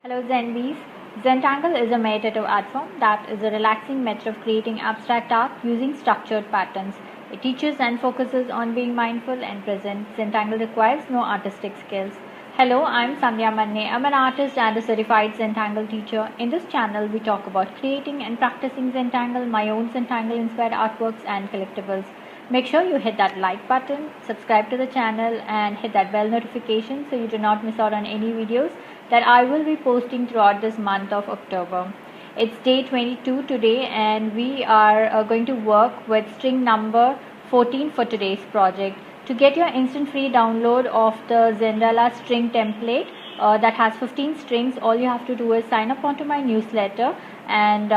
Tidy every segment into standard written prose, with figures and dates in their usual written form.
Hello Zenbees. Zentangle is a meditative art form that is a relaxing method of creating abstract art using structured patterns. It teaches and focuses on being mindful and present. Zentangle requires no artistic skills. Hello, I'm Sandhya. I'm an artist and a certified Zentangle teacher. In this channel, we talk about creating and practicing Zentangle, my own Zentangle inspired artworks and collectibles. Make sure you hit that like button, subscribe to the channel and hit that bell notification so you do not miss out on any videos that I will be posting throughout this month of October. It's day 22 today and we are going to work with string number 14 for today's project. To get your instant free download of the Zendala string template that has 15 strings, all you have to do is sign up onto my newsletter and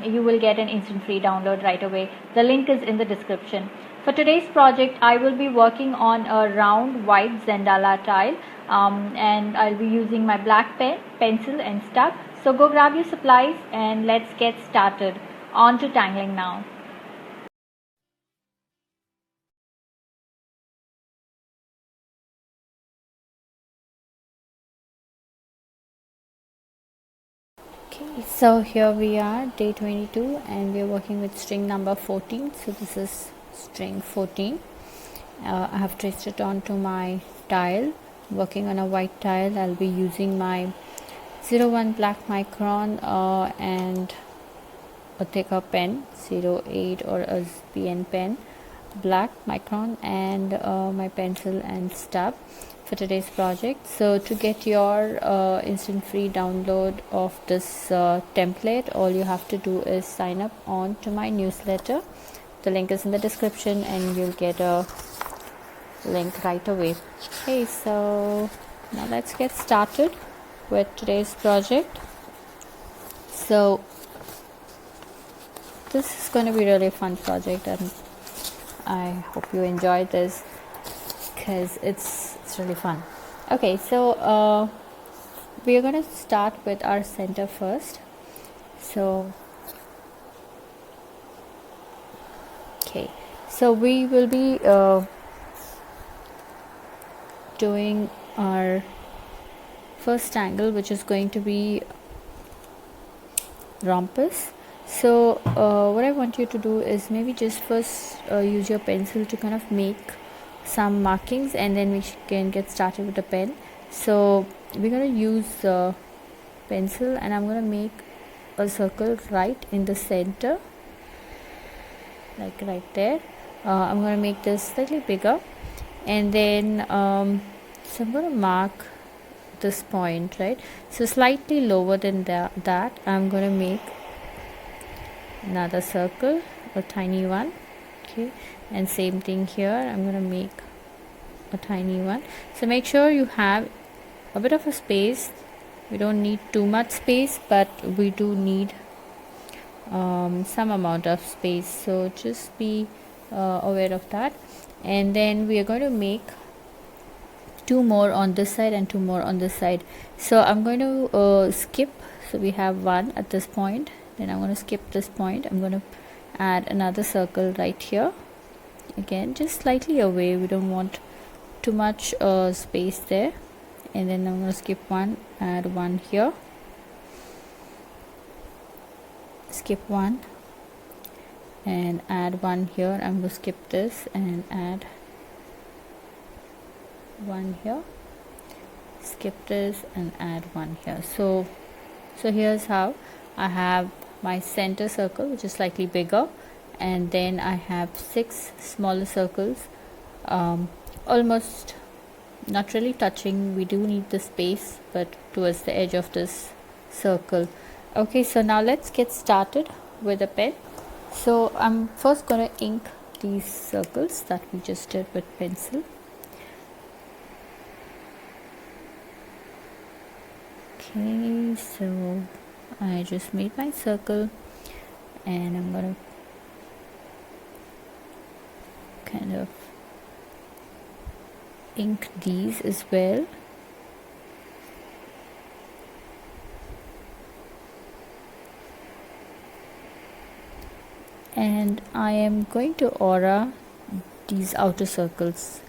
you will get an instant free download right away. The link is in the description. For today's project, I will be working on a round white Zendala tile and I'll be using my black pen, pencil and stub. So go grab your supplies and let's get started. On to tangling now. Okay, so here we are, day 22 and we are working with string number 14. So this is string 14. I have traced it onto my tile. Working on a white tile, I'll be using my 01 black micron and a thicker pen, 08 or a PN pen, black micron and my pencil and stub for today's project. So to get your instant free download of this template, all you have to do is sign up on to my newsletter. The link is in the description and you'll get a link right away. Okay, so now let's get started with today's project. So this is going to be a really fun project and I hope you enjoy this because it's really fun. Okay, so we are going to start with our center first. So okay, so we will be doing our first angle, which is going to be Rumpus. So what I want you to do is maybe just first use your pencil to kind of make some markings and then we can get started with the pen. So we're going to use pencil and I'm going to make a circle right in the center, like right there. I'm going to make this slightly bigger and then so I'm going to mark this point, right? So slightly lower than that I'm going to make another circle, a tiny one. Okay, and same thing here, I'm going to make a tiny one. So make sure you have a bit of a space. We don't need too much space, but we do need some amount of space, so just be aware of that. And then we are going to make two more on this side and two more on this side. So I'm going to skip, so we have one at this point, then I'm going to skip this point. I'm going to add another circle right here, again just slightly away, we don't want too much space there. And then I'm going to skip one, add one here, skip one and add one here. I'm going to skip this and add one here, skip this and add one here. So here's how I have my center circle, which is slightly bigger, and then I have 6 smaller circles, almost not really touching. We do need the space, but towards the edge of this circle. Okay, so now let's get started with a pen. So I'm first going to ink these circles that we just did with pencil. Okay, so I just made my circle and I'm going to kind of ink these as well. And I am going to aura these outer circles.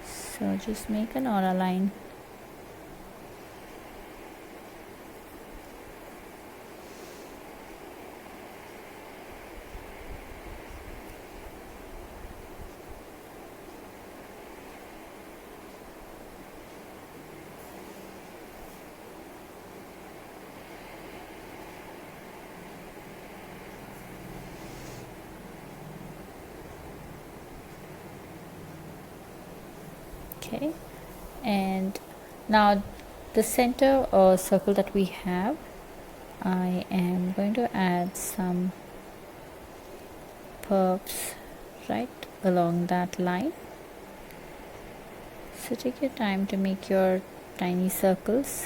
So just make an aura line Okay, and now the center circle that we have, I am going to add some verbs right along that line. So take your time to make your tiny circles.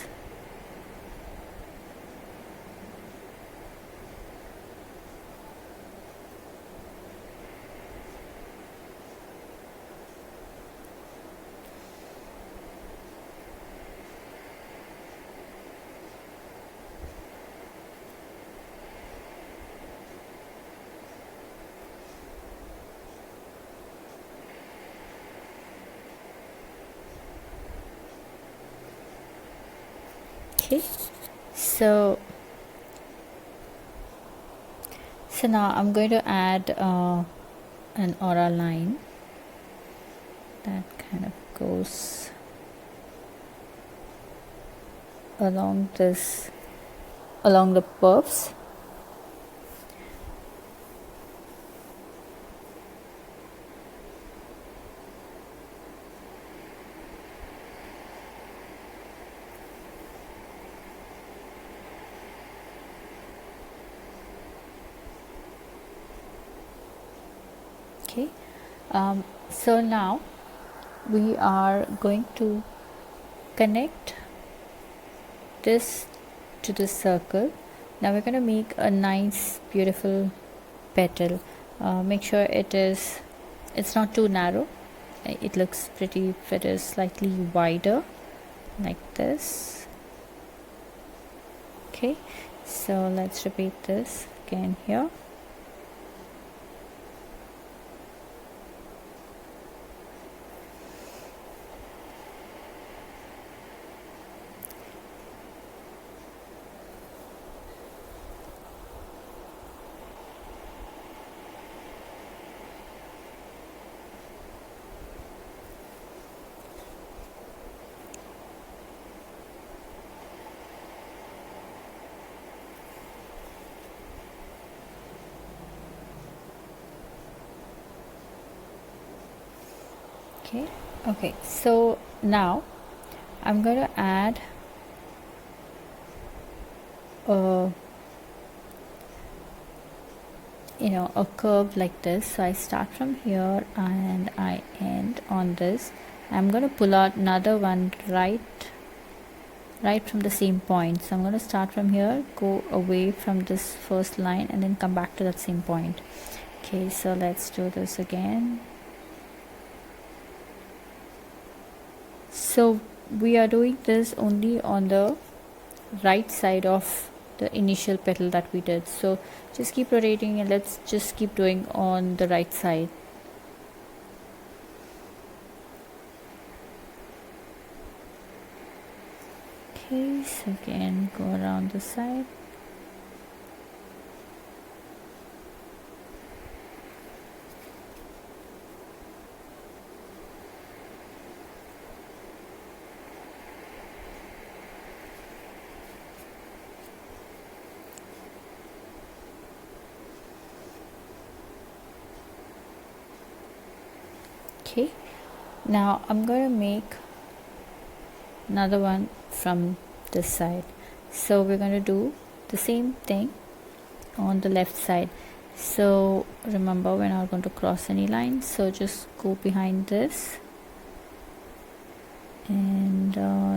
Okay, so now I'm going to add an aura line that kind of goes along the curves. Okay, so now we are going to connect this to the circle. Now we're going to make a nice beautiful petal. Make sure it's not too narrow. It looks pretty if it is slightly wider like this. Okay, so let's repeat this again here. Okay, so now I'm going to add a curve like this. So I start from here and I end on this. I'm going to pull out another one right from the same point. So I'm going to start from here, go away from this first line, and then come back to that same point. Okay, so let's do this again. So we are doing this only on the right side of the initial petal that we did. So just keep rotating and let's just keep doing on the right side. Okay, so again go around the side. Okay, now I'm going to make another one from this side. So we're going to do the same thing on the left side. So remember, we're not going to cross any lines, so just go behind this and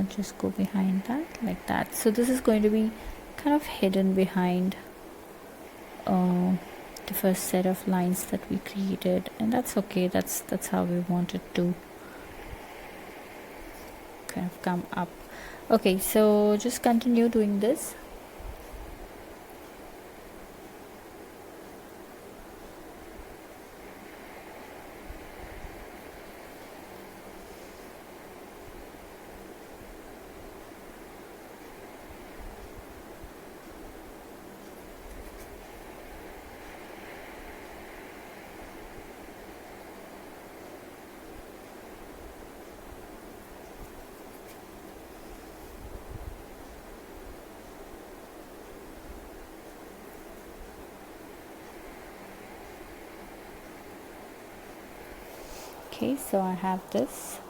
just go behind that like that. So this is going to be kind of hidden behind the first set of lines that we created, and that's okay. That's how we want it to kind of come up. Okay, so just continue doing this. Okay, so I have this.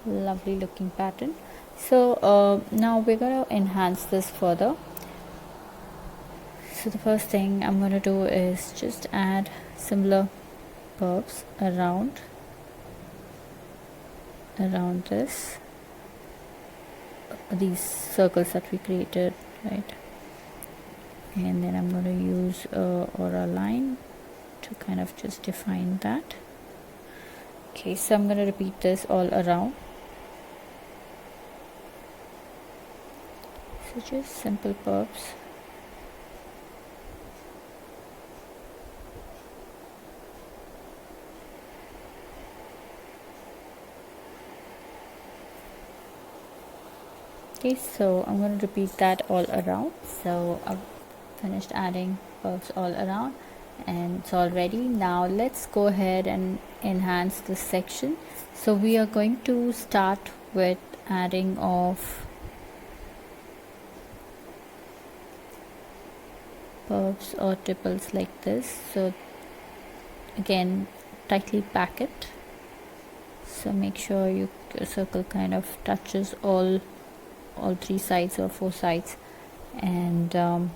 lovely looking pattern. So now we're going to enhance this further. So the first thing I'm going to do is just add similar curves around this, these circles that we created, right? And then I'm going to use a aura line to kind of just define that. Okay, so I'm going to repeat this all around. So just simple curves. Okay, so I'm going to repeat that all around. So I've finished adding curves all around and it's all ready. Now let's go ahead and enhance this section. So we are going to start with adding of curves or tipples like this. So again, tightly pack it. So make sure your circle kind of touches all 3 sides or 4 sides, and so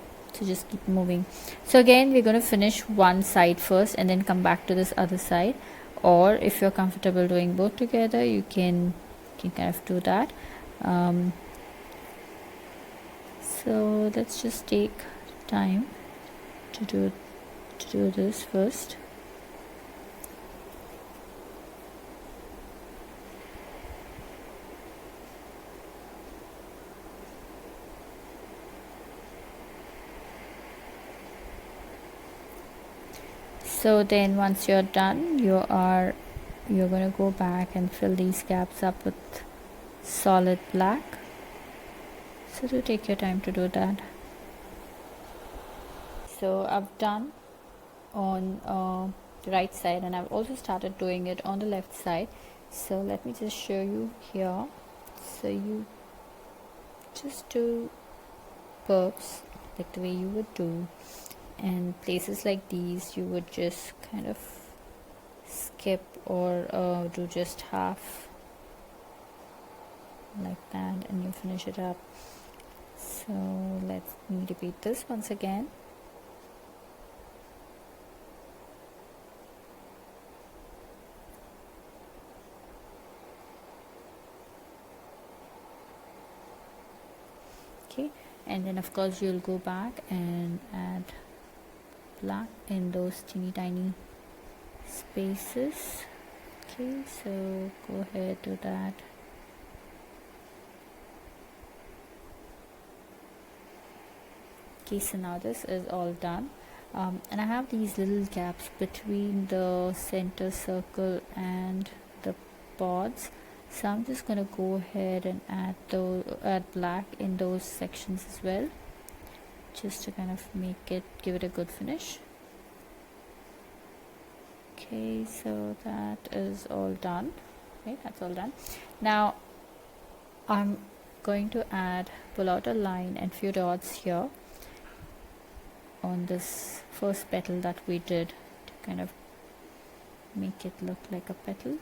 just keep moving. So again, we're going to finish one side first and then come back to this other side, or if you're comfortable doing both together, you can kind of do that. So let's just take time to do this first. So then once you're done, you're going to go back and fill these gaps up with solid black. So do take your time to do that. So I've done on the right side, and I've also started doing it on the left side. So let me just show you here. So you just do curves like the way you would do, and places like these you would just kind of skip or do just half like that, and you finish it up. So let me repeat this once again. Okay, and then of course you'll go back and add black in those teeny tiny spaces. Okay, so go ahead, do that. Okay, so now this is all done, and I have these little gaps between the center circle and the pods. So I'm just going to go ahead and add black in those sections as well, just to kind of give it a good finish. Okay, so that is all done. Okay, that's all done. Now I'm going to pull out a line and few dots here on this first petal that we did to kind of make it look like a petal.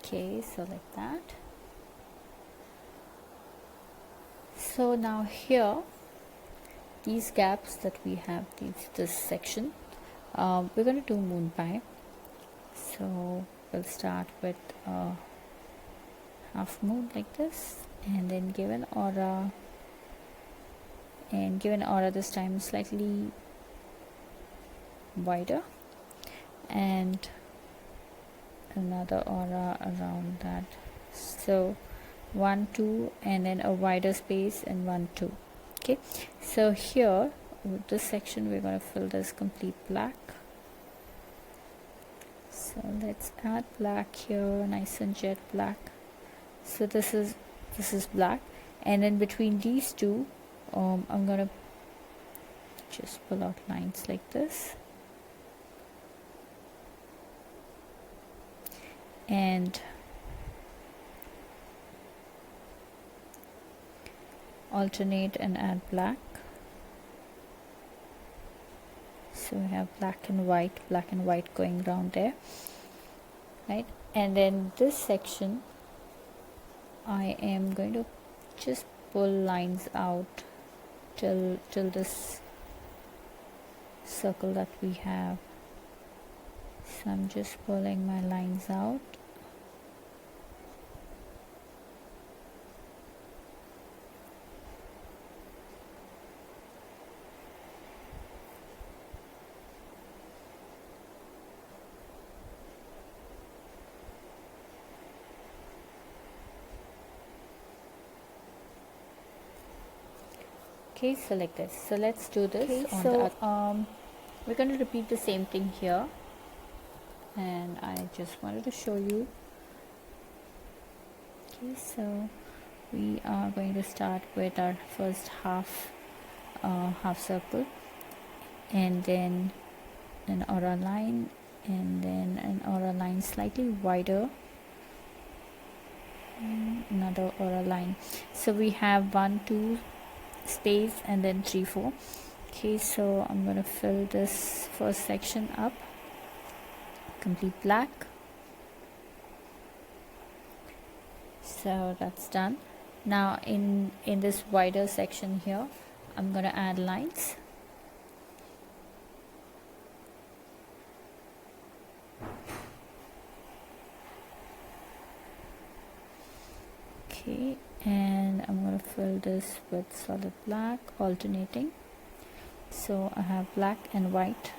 Okay, so like that. So now here, these gaps that we have, this section, we're going to do moon pie. So we'll start with half moon like this, and then give an aura, and give an aura this time slightly wider, and another aura around that. So 1 2, and then a wider space, and 1 2. Okay, so here with this section we're going to fill this complete black. So let's add black here, nice and jet black. So this is black, and then between these two I'm going to just pull out lines like this, and alternate and add black. So we have black and white going around there, right? And then this section I am going to just pull lines out till this circle that we have. So I'm just pulling my lines out. Okay, so like this. So let's do this. Okay, so we're going to repeat the same thing here, and I just wanted to show you. Okay, so we are going to start with our first half circle, and then an aura line, and then an aura line slightly wider, another aura line. So we have 1 2 space and then 3 4. Okay, so I'm going to fill this first section up, complete black. So that's done. Now in this wider section here, I'm going to add lines. Okay, and I'm going to fill this with solid black, alternating. So I have black and white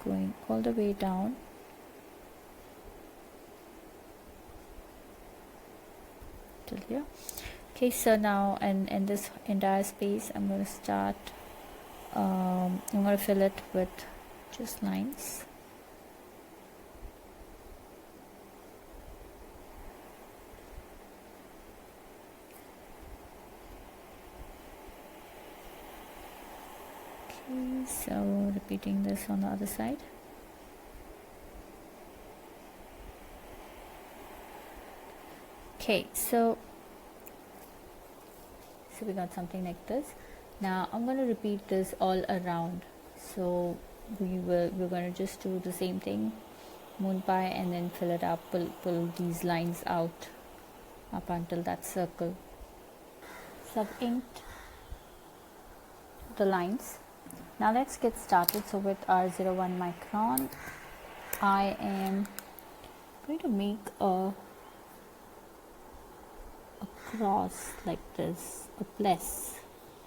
going all the way down. Till here. Okay, so now in this entire space I'm going to start I'm going to fill it with just lines. Okay, so repeating this on the other side. Okay, so we got something like this. Now I'm going to repeat this all around. So we're going to just do the same thing, moon pie, and then fill it up, pull these lines out up until that circle. So I've inked the lines. Now let's get started. So with our 01 micron, I am going to make a cross like this, a plus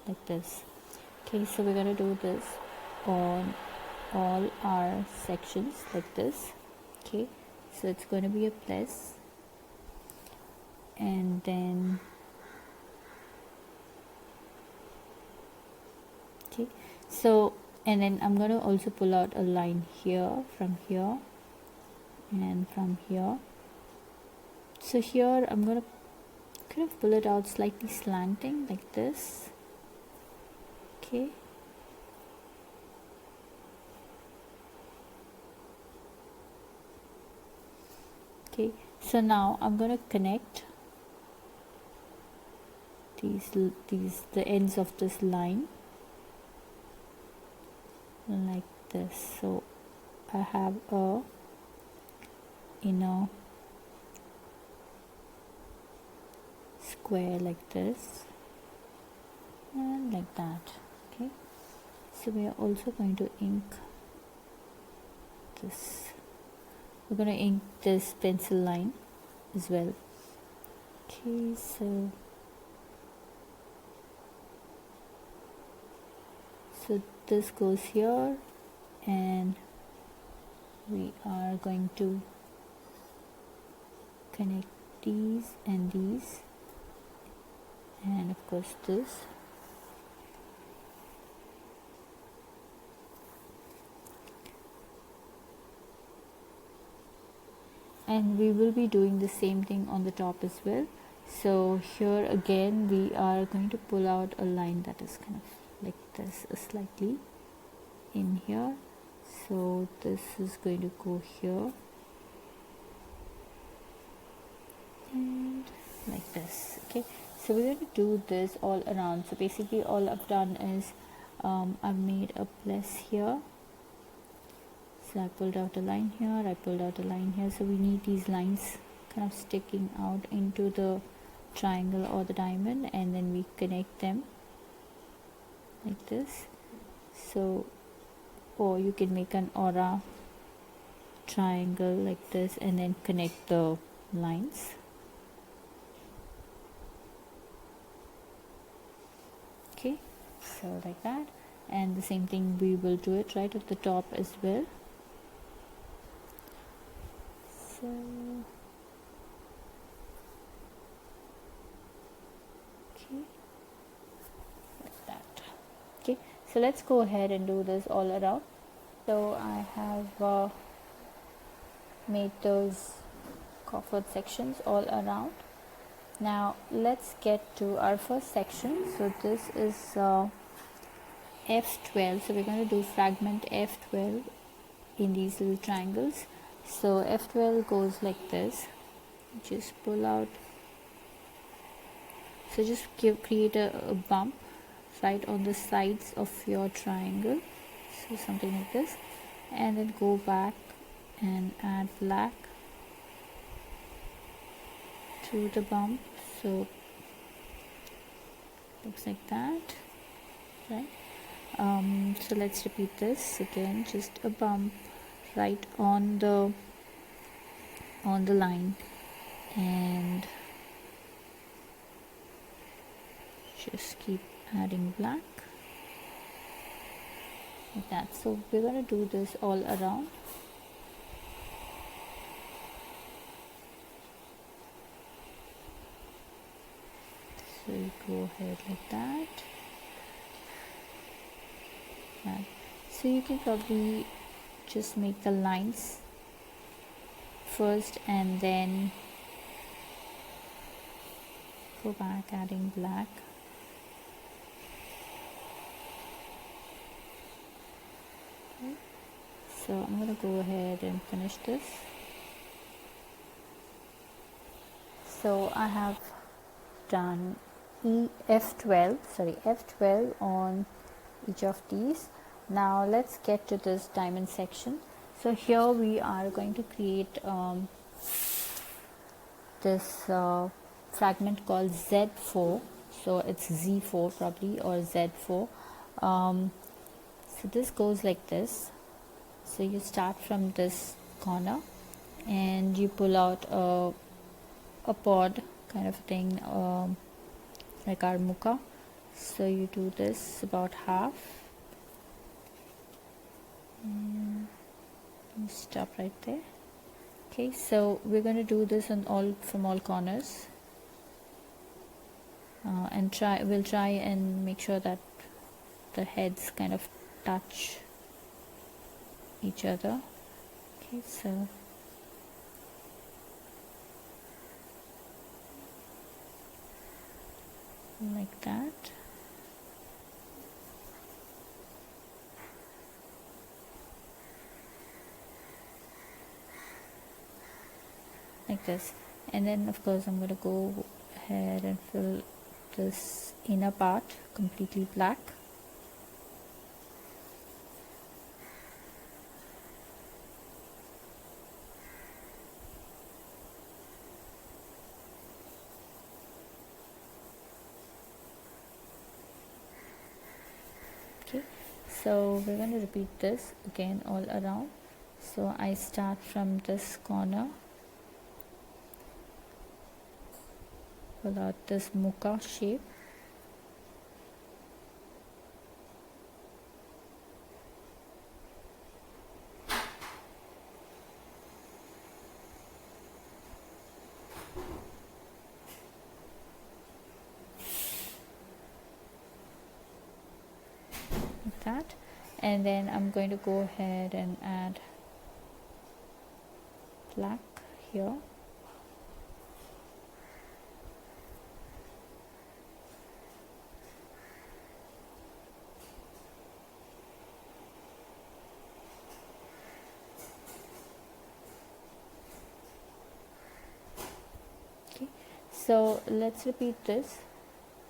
like this. Okay, so we're going to do this on all our sections like this. Okay, so it's going to be a plus, and then okay, so and then I'm going to also pull out a line here, from here, and from here. So here I'm going to kind of pull it out slightly slanting like this. Okay, okay, so now I'm going to connect the ends of this line like this. So I have a inner square like this and like that. Okay, so we are also going to ink this. We're going to ink this pencil line as well. Okay, so this goes here, and we are going to connect these and these, and of course this. And we will be doing the same thing on the top as well. So here again we are going to pull out a line that is kind of like this, slightly in here. So this is going to go here and like this. Okay, So we're going to do this all around. So basically all I've done is I've made a plus here. So I pulled out a line here, I pulled out a line here. So we need these lines kind of sticking out into the triangle or the diamond, and then we connect them like this. So, or you can make an aura triangle like this and then connect the lines. Okay, so like that, and the same thing we will do it right at the top as well. So okay, like that. Okay, so let's go ahead and do this all around. So I have made those coffered sections all around. Now let's get to our first section. So this is F12. So we're going to do fragment F12 in these little triangles. So F12 goes like this. Just pull out. So just create a bump right on the sides of your triangle. So something like this, and then go back and add black to the bump. So looks like that, right? So let's repeat this again. Just a bump right on the line, and just keep adding black like that. So we're going to do this all around. So you go ahead like that. Yeah. So you can probably just make the lines first and then go back adding black. Okay. So I'm going to go ahead and finish this. So I have done F12 on each of these. Now let's get to this diamond section. So here we are going to create this fragment called Z4. So it's Z4 probably, or Z4. So this goes like this. So you start from this corner and you pull out a pod kind of thing, like our muka. So you do this about half and you stop right there. Okay, so we're going to do this on from all corners, and we'll try and make sure that the heads kind of touch each other. Okay, so like that. Like this, and then of course I'm going to go ahead and fill this inner part completely black. Okay, so we're going to repeat this again all around. So I start from this corner, pull out this muka shape, like that, and then I'm going to go ahead and add black here. Okay, so let's repeat this.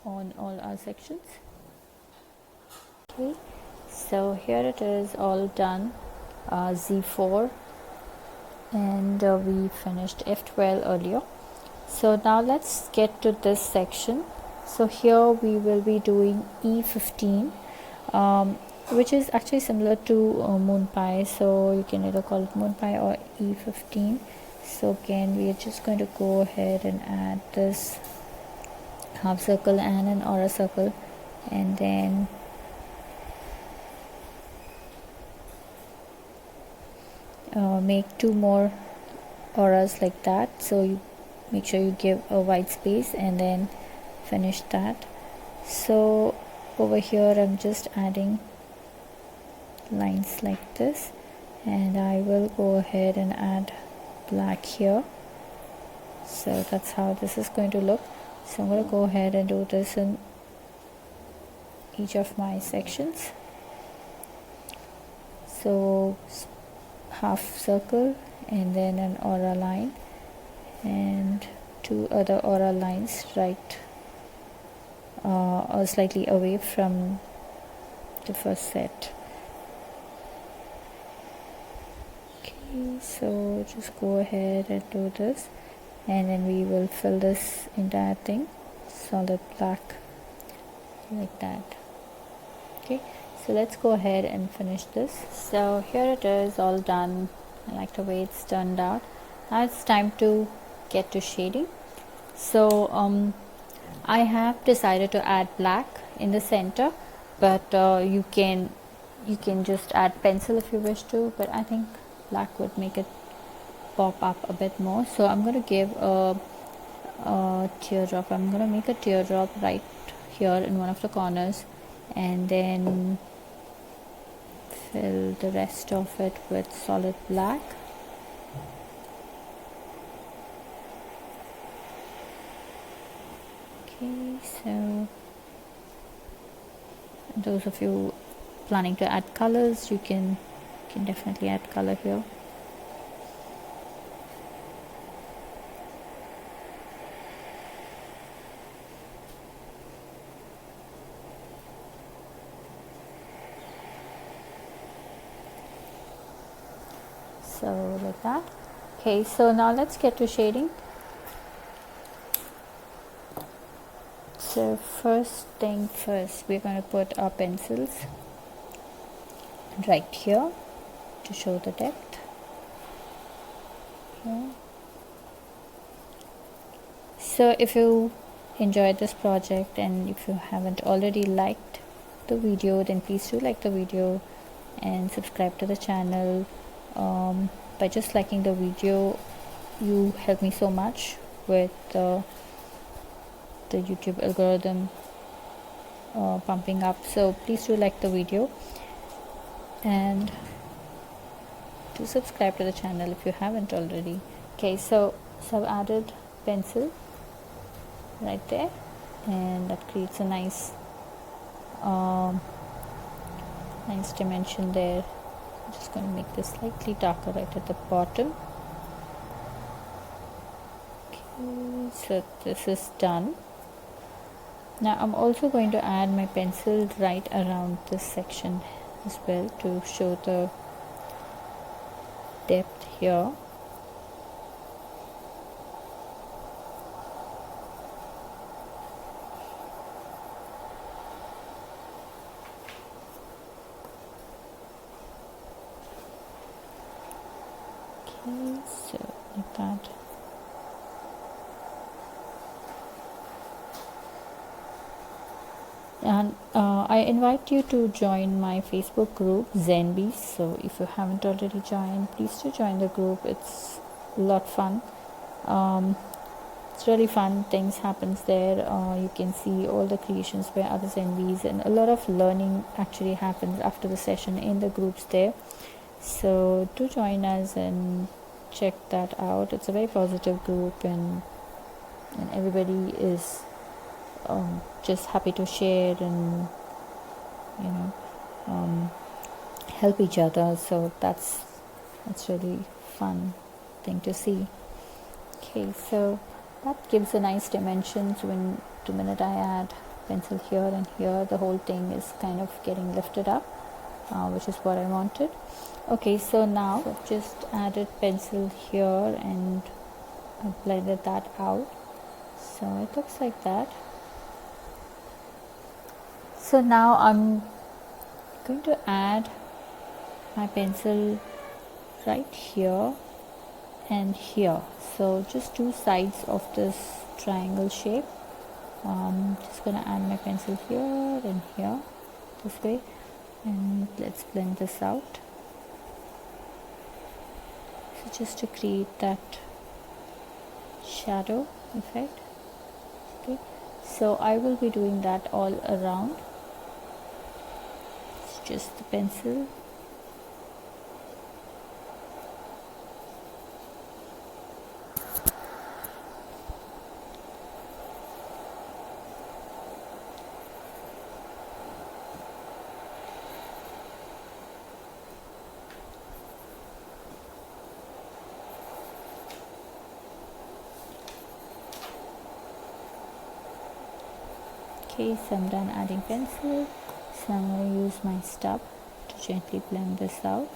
on all our sections. Okay, so here it is all done, Z4, and we finished F12 earlier. So now let's get to this section. So here we will be doing E15, which is actually similar to MoonPie, so you can either call it MoonPie or E15. So again, we are just going to go ahead and add this half circle and an aura circle, and then make 2 more auras like that. So you make sure you give a white space and then finish that. So over here I'm just adding lines like this, and I will go ahead and add black here. So that's how this is going to look. So I'm going to go ahead and do this in each of my sections. So half circle and then an aura line and 2 other aura lines right or slightly away from the first set. Okay, so just go ahead and do this, and then we will fill this entire thing solid black like that. Okay, so let's go ahead and finish this. So here it is all done. I like the way it's turned out. Now it's time to get to shading. So I have decided to add black in the center, but you can just add pencil if you wish to, but I think black would make it pop up a bit more. So I'm going to give a teardrop. I'm going to make a teardrop right here in one of the corners, and then fill the rest of it with solid black. Okay, so those of you planning to add colors, you can definitely add color here. So like that. Okay, so now let's get to shading. So first thing first, we're going to put our pencils right here to show the depth. Here. So if you enjoyed this project and if you haven't already liked the video, then please do like the video and subscribe to the channel. By just liking the video, you help me so much with the YouTube algorithm pumping up. So please do like the video and do subscribe to the channel if you haven't already. Okay, so I've added pencil right there, and that creates a nice nice dimension there. I'm just going to make this slightly darker right at the bottom. Okay, so this is done. Now I'm also going to add my pencil right around this section as well to show the depth here. Okay, so like that. And I invite you to join my Facebook group Zenbees. So if you haven't already joined, please do join the group. It's a lot fun. It's really fun. Things happens there. You can see all the creations by other Zenbees, and a lot of learning actually happens after the session in the groups there. So do join us and check that out. It's a very positive group, and everybody is just happy to share and help each other. So that's really fun thing to see. Okay, so that gives a nice dimensions when the minute I add pencil here and here, the whole thing is kind of getting lifted up, which is what I wanted. Okay, so now I've just added pencil here and I blended that out, so it looks like that. So now I'm going to add my pencil right here and here, so just two sides of this triangle shape. Just gonna add my pencil here and here, this way, and let's blend this out. So just to create that shadow effect. Okay, so I will be doing that all around. It's just the pencil. Okay, so I'm done adding pencil, so I'm going to use my stub to gently blend this out.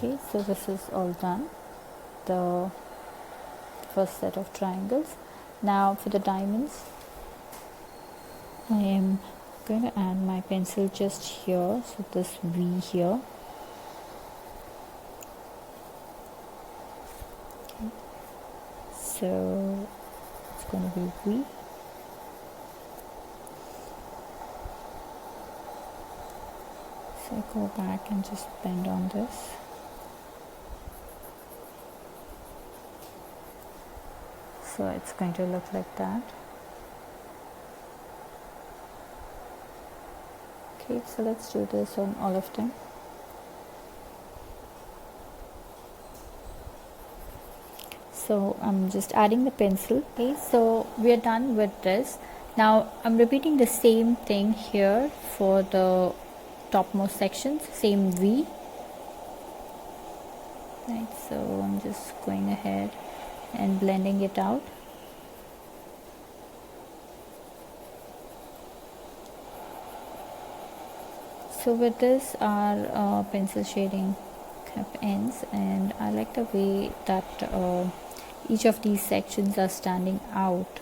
Okay, so this is all done, the first set of triangles. Now for the diamonds, I am going to add my pencil just here, so this V here. Okay. So it's going to be V. So I go back and just bend on this. So it's going to look like that. Okay, so let's do this on all of them. So I'm just adding the pencil. Okay, so we are done with this. Now I'm repeating the same thing here for the topmost sections, same V. Right, so I'm just going ahead and blending it out. So with this our pencil shading kind of ends, and I like the way that each of these sections are standing out.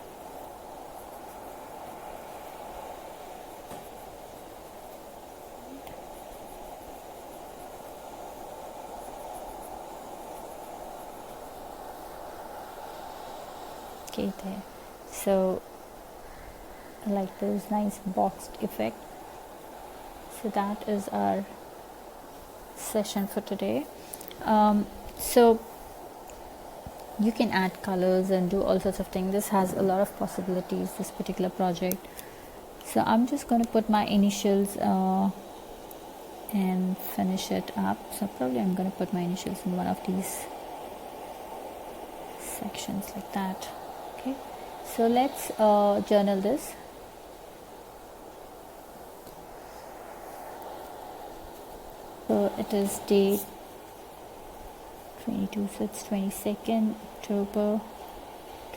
Okay, there. So I like this nice boxed effect. So that is our session for today. So you can add colors and do all sorts of things. This has a lot of possibilities, this particular project. So I'm just going to put my initials and finish it up. So probably I'm going to put my initials in one of these sections like that. Okay, so let's journal this. So it is date 22, so it's 22nd October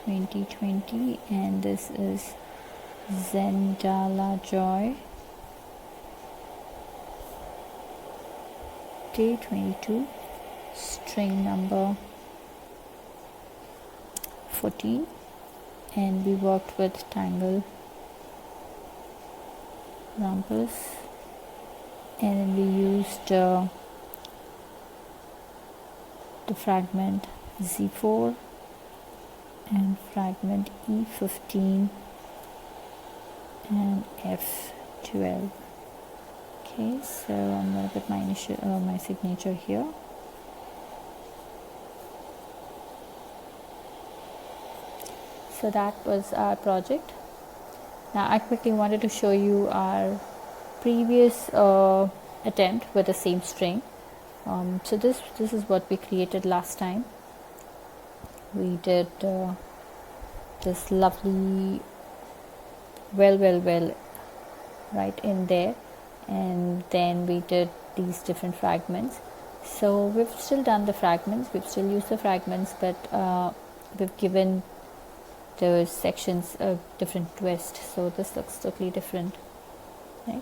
2020, and this is Zendala Joy, day 22, string number 14, and we worked with Tangle, Rumpus, and then we used the fragment Z4 and fragment E15 and F12. Okay, so I'm going to put my signature here. So that was our project. Now I quickly wanted to show you our previous attempt with the same string. So this is what we created last time. We did this lovely well right in there, and then we did these different fragments. So we've still done the fragments, we've still used the fragments, but we've given those sections a different twist, so this looks totally different, right?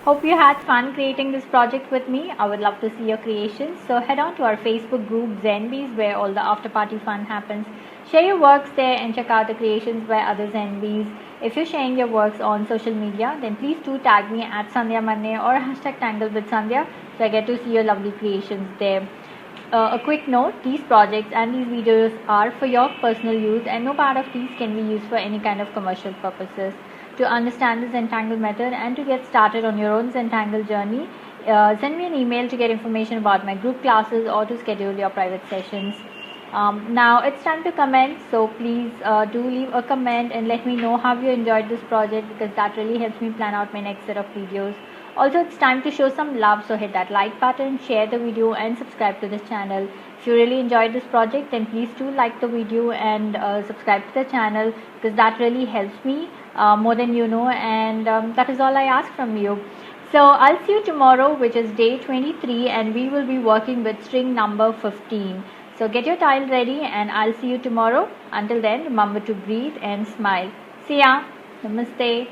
Hope you had fun creating this project with me. I would love to see your creations. So head on to our Facebook group Zenbees, where all the after party fun happens. Share your works there and check out the creations by other Zenbees. If you're sharing your works on social media, then please do tag me at Sandhya or hashtag Tangle with Sandhya, so I get to see your lovely creations there. A quick note, these projects and these videos are for your personal use, and no part of these can be used for any kind of commercial purposes. To understand the Zentangle method and to get started on your own Zentangle journey, send me an email to get information about my group classes or to schedule your private sessions. Now it's time to comment, so please do leave a comment and let me know how you enjoyed this project, because that really helps me plan out my next set of videos. Also, it's time to show some love, so hit that like button, share the video and subscribe to this channel. If you really enjoyed this project, then please do like the video and subscribe to the channel, because that really helps me more than you know, and that is all I ask from you. So I'll see you tomorrow, which is day 23, and we will be working with string number 15. So get your tile ready and I'll see you tomorrow. Until then, remember to breathe and smile. See ya. Namaste.